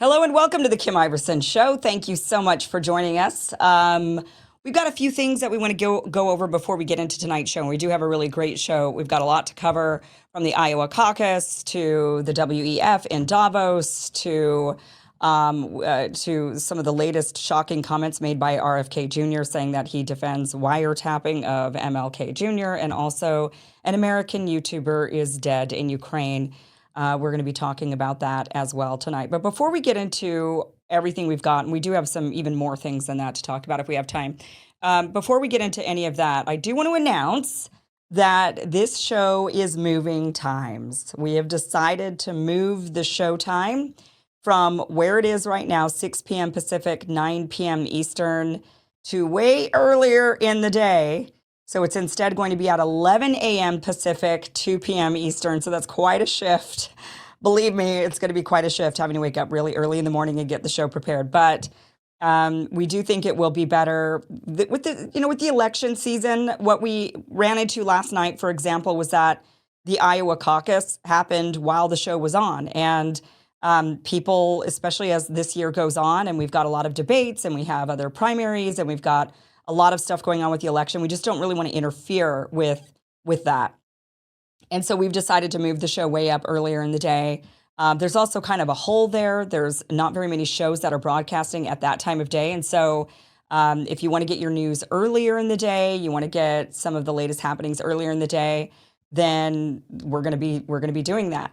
Hello and welcome to the Kim Iverson Show. Thank you so much for joining us. We've got a few things that we want to go over before we get into tonight's show. And we do have a really great show. We've got a lot to cover, from the Iowa caucus to the WEF in Davos to some of the latest shocking comments made by RFK Jr. saying that he defends wiretapping of MLK Jr. and also an American YouTuber is dead in Ukraine. We're going to be talking about that as well tonight. But before we get into everything we've got, and we do have some even more things than that to talk about if we have time. Before we get into any of that, I do want to announce that this show is moving times. We have decided to move the show time from where it is right now, 6 p.m. Pacific, 9 p.m. Eastern, to way earlier in the day. So it's instead going to be at 11 a.m. Pacific, 2 p.m. Eastern. So that's quite a shift. Believe me, it's going to be quite a shift having to wake up really early in the morning and get the show prepared. But we do think it will be better with the election season. What we ran into last night, for example, was that the Iowa caucus happened while the show was on. And people, especially as this year goes on, and we've got a lot of debates and we have other primaries and we've got a lot of stuff going on with the election. We just don't really want to interfere with that. And so we've decided to move the show way up earlier in the day. There's also kind of a hole there. There's not very many shows that are broadcasting at that time of day. And so if you want to get your news earlier in the day, you want to get some of the latest happenings earlier in the day, then we're going to be doing that.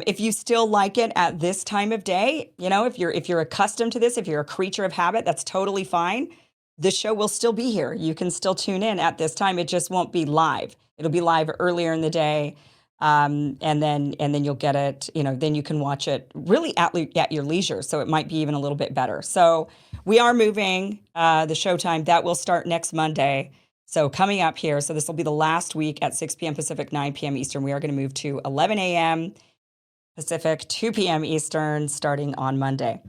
If you still like it at this time of day, if you're accustomed to this, if you're a creature of habit, that's totally fine. The show will still be here. You can still tune in at this time. It just won't be live. It'll be live earlier in the day, and then you'll get it. Then you can watch it really at your leisure. So it might be even a little bit better. So we are moving the showtime. That will start next Monday. So coming up here. So this will be the last week at 6 p.m. Pacific, 9 p.m. Eastern. We are going to move to 11 a.m. Pacific, 2 p.m. Eastern, starting on Monday.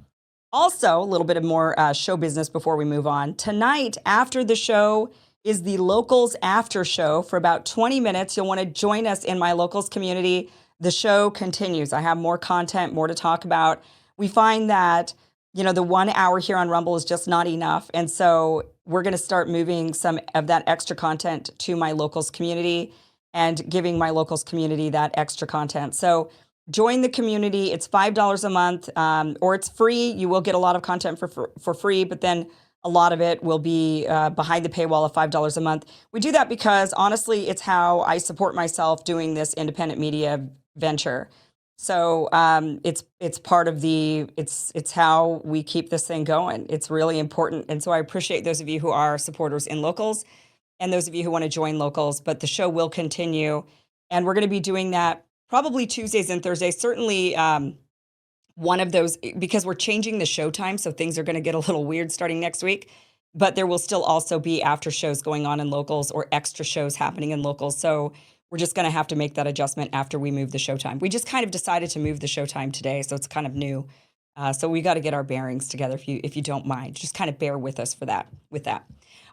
Also, a little bit of more show business before we move on. Tonight, after the show, is the Locals After Show for about 20 minutes. You'll want to join us in my Locals community. The show continues. I have more content, more to talk about. We find that, the 1 hour here on Rumble is just not enough. And so we're going to start moving some of that extra content to my Locals community and giving my Locals community that extra content. So join the community. It's $5 a month, or it's free. You will get a lot of content for free, but then a lot of it will be behind the paywall of $5 a month. We do that because, honestly, it's how I support myself doing this independent media venture. So it's part of it's how we keep this thing going. It's really important. And so I appreciate those of you who are supporters in Locals and those of you who want to join Locals, but the show will continue. And we're going to be doing that probably Tuesdays and Thursdays, certainly one of those, because we're changing the show time, so things are going to get a little weird starting next week. But there will still also be after shows going on in Locals or extra shows happening in Locals. So we're just going to have to make that adjustment after we move the show time. We just kind of decided to move the show time today, so it's kind of new. So we got to get our bearings together, if you don't mind. Just kind of bear with us with that.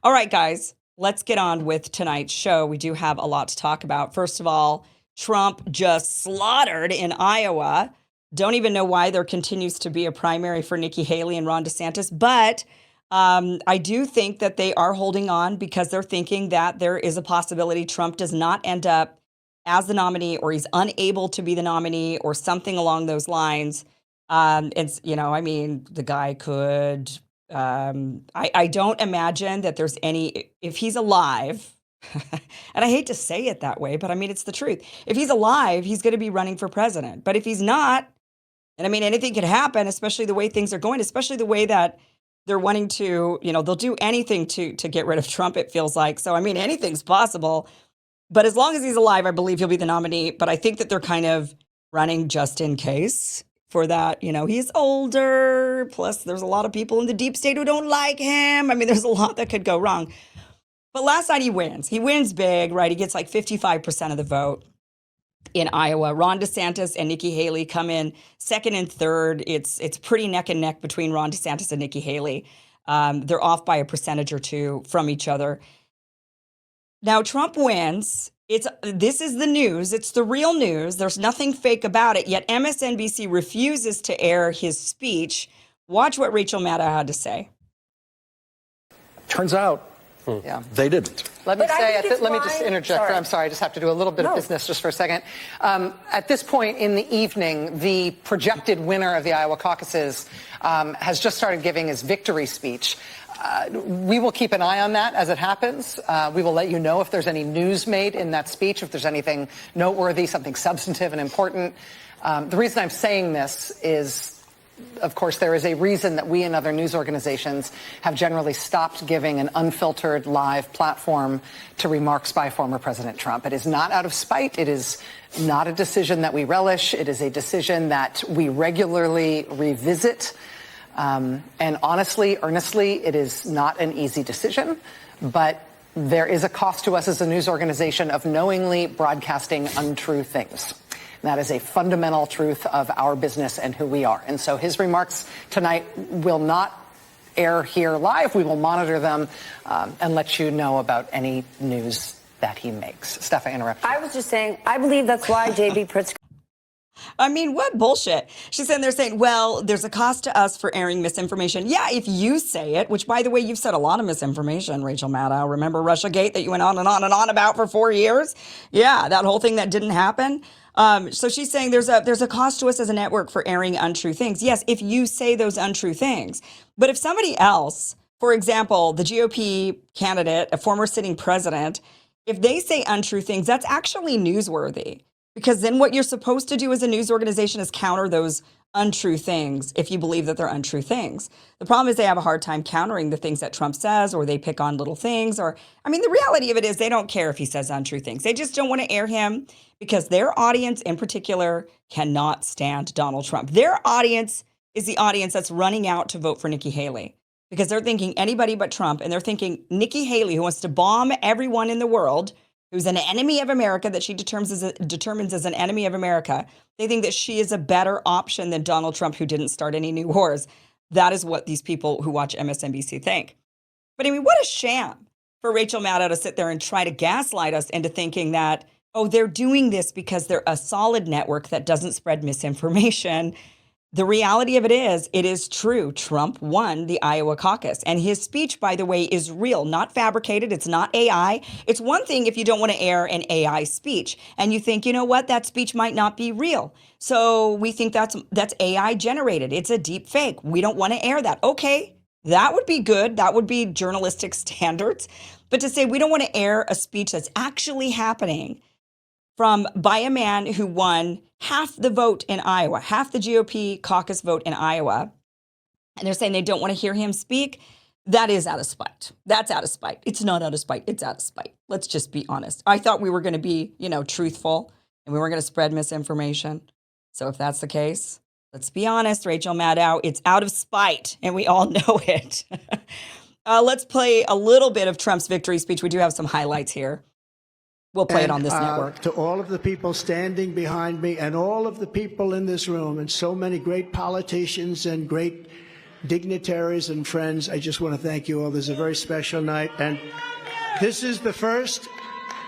All right, guys, let's get on with tonight's show. We do have a lot to talk about. First of all, Trump just slaughtered in Iowa. Don't even know why there continues to be a primary for Nikki Haley and Ron DeSantis. But I do think that they are holding on because they're thinking that there is a possibility Trump does not end up as the nominee, or he's unable to be the nominee, or something along those lines. The guy could. I don't imagine that there's any, if he's alive. And I hate to say it that way, but it's the truth. If he's alive, he's going to be running for president. But if he's not, and anything could happen, especially the way things are going, especially the way that they're wanting to, they'll do anything to get rid of Trump, it feels like. So, anything's possible. But as long as he's alive, I believe he'll be the nominee. But I think that they're kind of running just in case for that. He's older. Plus, there's a lot of people in the deep state who don't like him. There's a lot that could go wrong. But last night he wins. He wins big, right? He gets like 55% of the vote in Iowa. Ron DeSantis and Nikki Haley come in second and third. It's pretty neck and neck between Ron DeSantis and Nikki Haley. They're off by a percentage or two from each other. Now, Trump wins. This is the news. It's the real news. There's nothing fake about it. Yet MSNBC refuses to air his speech. Watch what Rachel Maddow had to say. Turns out, they didn't. Let me just interject. Sorry. I'm sorry, I just have to do a little bit of business just for a second. At this point in the evening, the projected winner of the Iowa caucuses has just started giving his victory speech. We will keep an eye on that as it happens. We will let you know if there's any news made in that speech, if there's anything noteworthy, something substantive and important. The reason I'm saying this is, of course, there is a reason that we and other news organizations have generally stopped giving an unfiltered live platform to remarks by former President Trump. It is not out of spite. It is not a decision that we relish. It is a decision that we regularly revisit. And honestly, earnestly, it is not an easy decision, but there is a cost to us as a news organization of knowingly broadcasting untrue things. That is a fundamental truth of our business and who we are. And so his remarks tonight will not air here live. We will monitor them and let you know about any news that he makes. Steph, I interrupt you. I was just saying, I believe that's why J.B. Pritzker. I mean, what bullshit. She's saying they're saying, well, there's a cost to us for airing misinformation. Yeah, if you say it, which, by the way, you've said a lot of misinformation, Rachel Maddow. Remember Russiagate that you went on and on and on about for 4 years? Yeah, that whole thing that didn't happen. So she's saying there's a cost to us as a network for airing untrue things. Yes, if you say those untrue things. But if somebody else, for example, the GOP candidate, a former sitting president, if they say untrue things, that's actually newsworthy. Because then what you're supposed to do as a news organization is counter those untrue things if you believe that they're untrue things. The problem is they have a hard time countering the things that Trump says, or they pick on little things. Or, I mean, the reality of it is they don't care if he says untrue things. They just don't want to air him because their audience in particular cannot stand Donald Trump. Their audience is the audience that's running out to vote for Nikki Haley because they're thinking anybody but Trump. And they're thinking Nikki Haley, who wants to bomb everyone in the world, who's an enemy of America, that she determines as an enemy of America. They think that she is a better option than Donald Trump, who didn't start any new wars. That is what these people who watch MSNBC think. But I mean, what a sham for Rachel Maddow to sit there and try to gaslight us into thinking that, oh, they're doing this because they're a solid network that doesn't spread misinformation. The reality of it is true. Trump won the Iowa caucus. And his speech, by the way, is real, not fabricated. It's not AI. It's one thing if you don't want to air an AI speech and you think, you know what, that speech might not be real. So we think that's AI generated. It's a deep fake. We don't want to air that. Okay, that would be good. That would be journalistic standards. But to say we don't want to air a speech that's actually happening by a man who won half the vote in Iowa, half the GOP caucus vote in Iowa, and they're saying they don't want to hear him speak, that is out of spite. That's out of spite. It's not out of spite. It's out of spite. Let's just be honest. I thought we were going to be, truthful, and we weren't going to spread misinformation. So if that's the case, let's be honest, Rachel Maddow, it's out of spite, and we all know it. Let's play a little bit of Trump's victory speech. We do have some highlights here. We'll play it on this network. To all of the people standing behind me and all of the people in this room and so many great politicians and great dignitaries and friends, I just want to thank you all. This is a very special night. And this is the first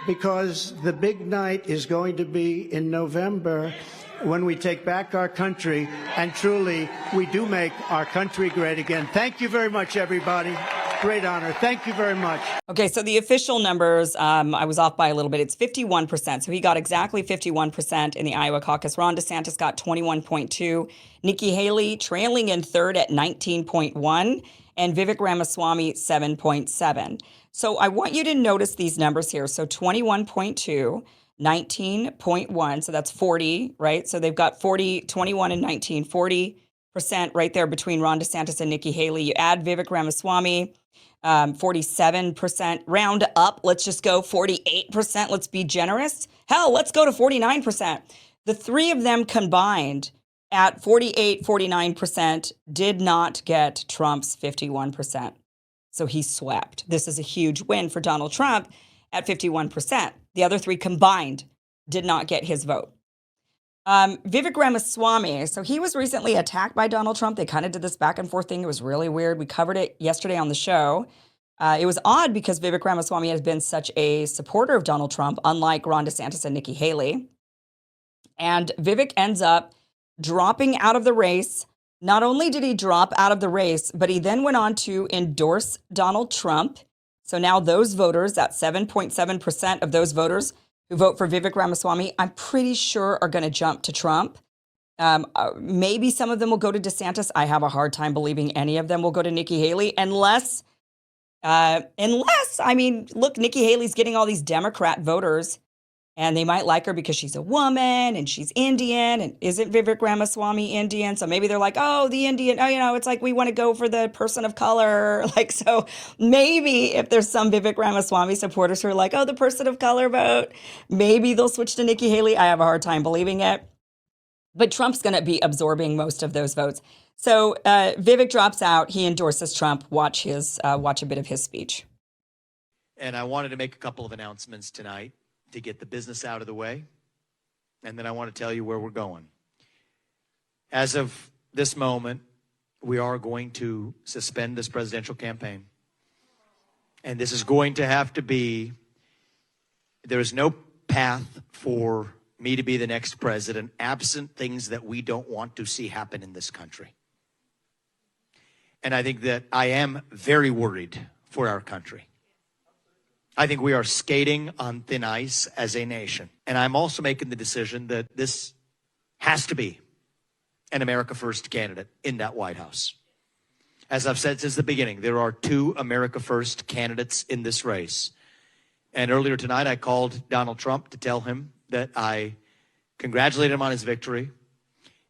because the big night is going to be in November when we take back our country. And truly, we do make our country great again. Thank you very much, everybody. Great honor. Thank you very much. Okay, so the official numbers, I was off by a little bit. It's 51%. So he got exactly 51% in the Iowa caucus. Ron DeSantis got 21.2. Nikki Haley trailing in third at 19.1. And Vivek Ramaswamy, 7.7. So I want you to notice these numbers here. So 21.2, 19.1. So that's 40, right? So they've got 40, 21 and 19, 40% right there between Ron DeSantis and Nikki Haley. You add Vivek Ramaswamy, 47%, round up. Let's just go 48%. Let's be generous. Hell, let's go to 49%. The three of them combined at 48, 49% did not get Trump's 51%. So he swept. This is a huge win for Donald Trump at 51%. The other three combined did not get his vote. Vivek Ramaswamy, so he was recently attacked by Donald Trump. They kind of did this back and forth thing. It was really weird. We covered it yesterday on the show. It was odd because Vivek Ramaswamy has been such a supporter of Donald Trump, unlike Ron DeSantis and Nikki Haley. And Vivek ends up dropping out of the race. Not only did he drop out of the race, but he then went on to endorse Donald Trump. So now those voters, that 7.7% of those voters who vote for Vivek Ramaswamy, I'm pretty sure are going to jump to Trump. Maybe some of them will go to DeSantis. I have a hard time believing any of them will go to Nikki Haley unless, I mean, look, Nikki Haley's getting all these Democrat voters and they might like her because she's a woman and she's Indian, and isn't Vivek Ramaswamy Indian? So maybe they're like, oh, the Indian, oh, you know, it's like we want to go for the person of color. Like, so maybe if there's some Vivek Ramaswamy supporters who are like, oh, the person of color vote, maybe they'll switch to Nikki Haley. I have a hard time believing it. But Trump's going to be absorbing most of those votes. So Vivek drops out. He endorses Trump. Watch a bit of his speech. And I wanted to make a couple of announcements tonight to get the business out of the way. And then I want to tell you where we're going. As of this moment, we are going to suspend this presidential campaign. And this is going to have to be, there is no path for me to be the next president absent things that we don't want to see happen in this country. And I think that I am very worried for our country. I think we are skating on thin ice as a nation. And I'm also making the decision that this has to be an America First candidate in that White House. As I've said since the beginning, there are two America First candidates in this race. And earlier tonight, I called Donald Trump to tell him that I congratulated him on his victory.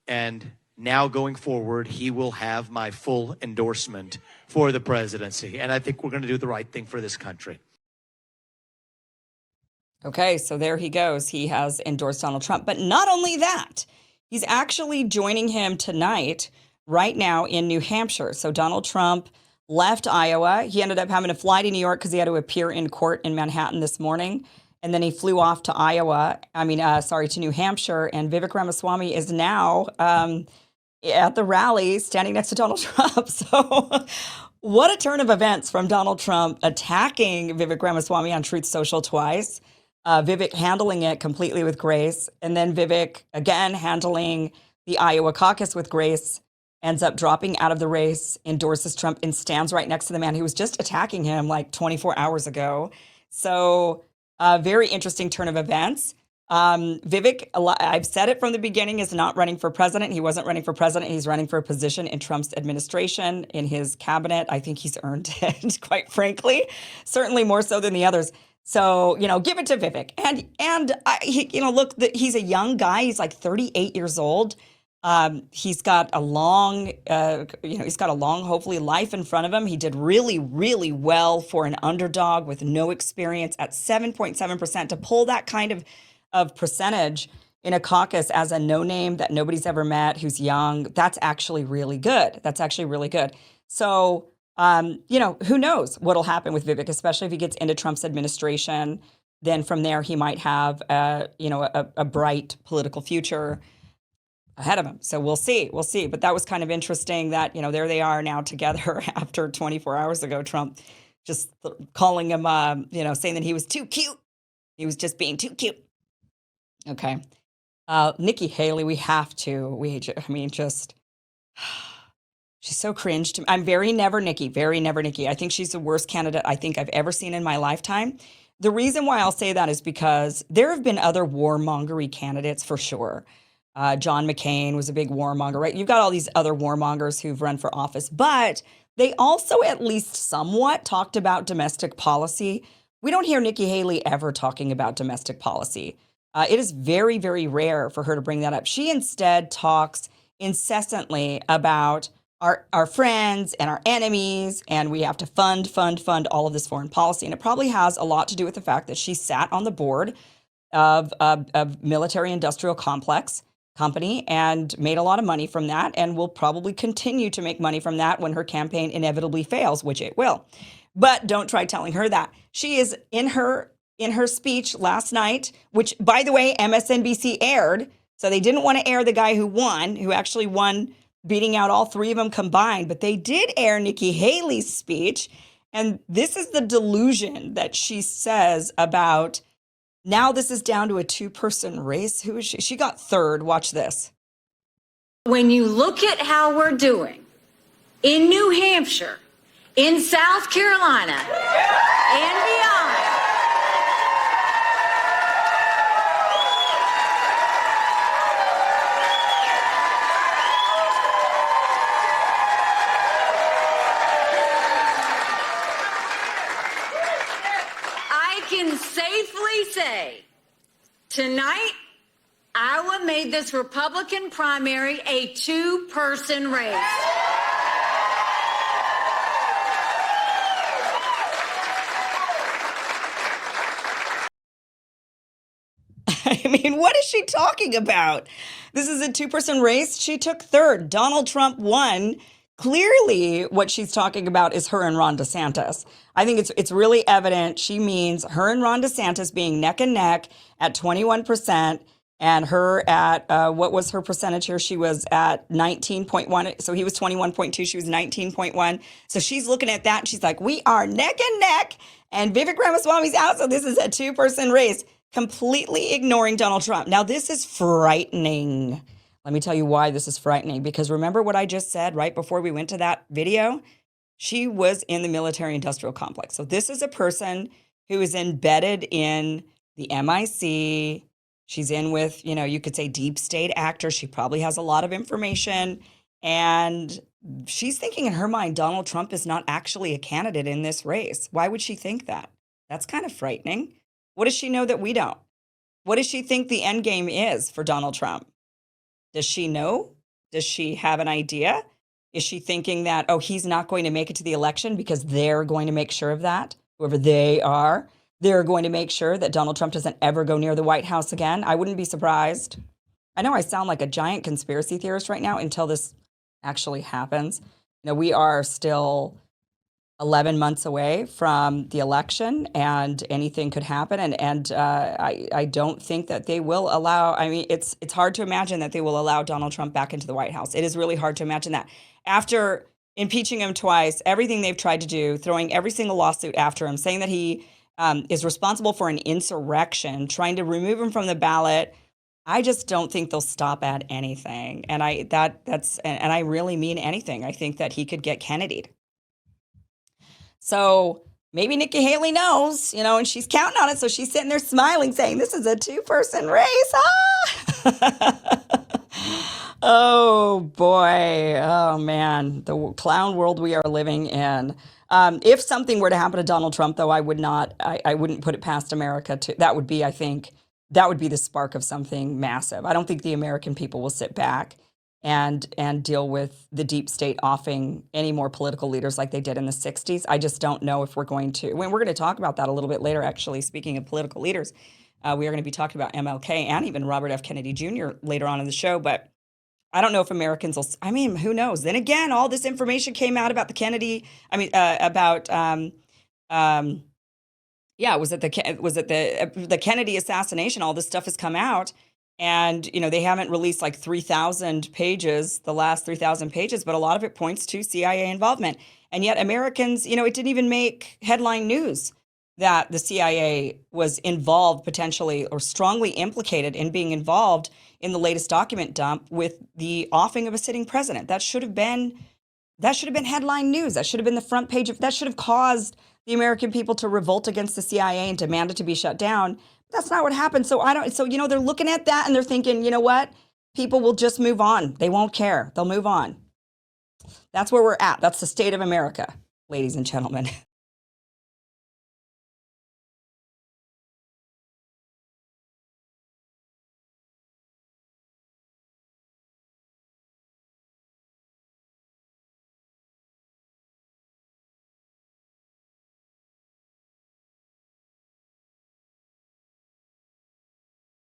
And now going forward, he will have my full endorsement for the presidency. And I think we're going to do the right thing for this country. Okay, so there he goes. He has endorsed Donald Trump. But not only that, he's actually joining him tonight, right now in New Hampshire. So Donald Trump left Iowa. He ended up having to fly to New York because he had to appear in court in Manhattan this morning. And then he flew off to to New Hampshire. And Vivek Ramaswamy is now at the rally standing next to Donald Trump. So what a turn of events from Donald Trump attacking Vivek Ramaswamy on Truth Social twice. Vivek handling it completely with grace. And then Vivek, again, handling the Iowa caucus with grace, ends up dropping out of the race, endorses Trump, and stands right next to the man who was just attacking him like 24 hours ago. So very interesting turn of events. Vivek, I've said it from the beginning, is not running for president. He wasn't running for president. He's running for a position in Trump's administration, in his cabinet. I think he's earned it, quite frankly, certainly more so than the others. So, give it to Vivek. Look, he's a young guy. He's like 38 years old. He's got a long, hopefully, life in front of him. He did really, really well for an underdog with no experience at 7.7% to pull that kind of percentage in a caucus as a no-name that nobody's ever met, who's young. That's actually really good. So, who knows what'll happen with Vivek, especially if he gets into Trump's administration. Then from there, he might have, a bright political future ahead of him. So we'll see. But that was kind of interesting that, there they are now together after 24 hours ago, Trump just calling him, saying that he was too cute. He was just being too cute. Okay. Nikki Haley, she's so cringe to me. I'm very never Nikki. I think she's the worst candidate I think I've ever seen in my lifetime. The reason why I'll say that is because there have been other warmongery candidates for sure. John McCain was a big warmonger, right? You've got all these other warmongers who've run for office, but they also at least somewhat talked about domestic policy. We don't hear Nikki Haley ever talking about domestic policy. It is very, very rare for her to bring that up. She instead talks incessantly about our friends and our enemies, and we have to fund all of this foreign policy. And it probably has a lot to do with the fact that she sat on the board of a military-industrial complex company and made a lot of money from that, and will probably continue to make money from that when her campaign inevitably fails, which it will. But don't try telling her that. She is in her speech last night, which, by the way, MSNBC aired. So they didn't want to air the guy who actually won, beating out all three of them combined. But they did air Nikki Haley's speech. And this is the delusion that she says about now this is down to a two-person race. Who is she? She got third. Watch this. When you look at how we're doing in New Hampshire, in South Carolina, and beyond, I can safely say tonight, Iowa made this Republican primary a two-person race. I mean, what is she talking about? This is a two-person race. She took third. Donald Trump won. Clearly, what she's talking about is her and Ron DeSantis. I think it's really evident she means her and Ron DeSantis being neck and neck at 21%, and her at, what was her percentage here? She was at 19.1. So he was 21.2. She was 19.1. So she's looking at that and she's like, we are neck and neck. And Vivek Ramaswamy's out. So this is a two-person race, completely ignoring Donald Trump. Now, this is frightening. Let me tell you why this is frightening. Because remember what I just said right before we went to that video? She was in the military-industrial complex. So this is a person who is embedded in the MIC. She's in with, you could say deep state actors. She probably has a lot of information. And she's thinking in her mind, Donald Trump is not actually a candidate in this race. Why would she think that? That's kind of frightening. What does she know that we don't? What does she think the end game is for Donald Trump? Does she know? Does she have an idea? Is she thinking that, oh, he's not going to make it to the election because they're going to make sure of that? Whoever they are, they're going to make sure that Donald Trump doesn't ever go near the White House again. I wouldn't be surprised. I know I sound like a giant conspiracy theorist right now until this actually happens. We are still 11 months away from the election, and anything could happen. And I don't think that they will allow. I mean, it's hard to imagine that they will allow Donald Trump back into the White House. It is really hard to imagine that. After impeaching him twice, everything they've tried to do, throwing every single lawsuit after him, saying that he is responsible for an insurrection, trying to remove him from the ballot, I just don't think they'll stop at anything. And I really mean anything. I think that he could get Kennedied. So maybe Nikki Haley knows, and she's counting on it. So she's sitting there smiling, saying, this is a two-person race. Ah! Oh, boy. Oh, man. The clown world we are living in. If something were to happen to Donald Trump, though, I wouldn't put it past America to, that would be the spark of something massive. I don't think the American people will sit back and deal with the deep state offing any more political leaders like they did in the 60s. I just don't know if we're going to. We're going to talk about that a little bit later, actually, speaking of political leaders. We are going to be talking about MLK and even Robert F. Kennedy Jr. later on in the show. But I don't know if Americans will, who knows? Then again, all this information came out about the Kennedy, was it the Kennedy assassination? All this stuff has come out. And, they haven't released like 3,000 pages, the last 3,000 pages, but a lot of it points to CIA involvement. And yet Americans, it didn't even make headline news that the CIA was involved potentially or strongly implicated in being involved in the latest document dump with the offing of a sitting president. That should have been headline news. That should have been the front page that should have caused the American people to revolt against the CIA and demand it to be shut down. That's not what happened. So they're looking at that and they're thinking, you know what? People will just move on. They won't care. They'll move on. That's where we're at. That's the state of America, ladies and gentlemen.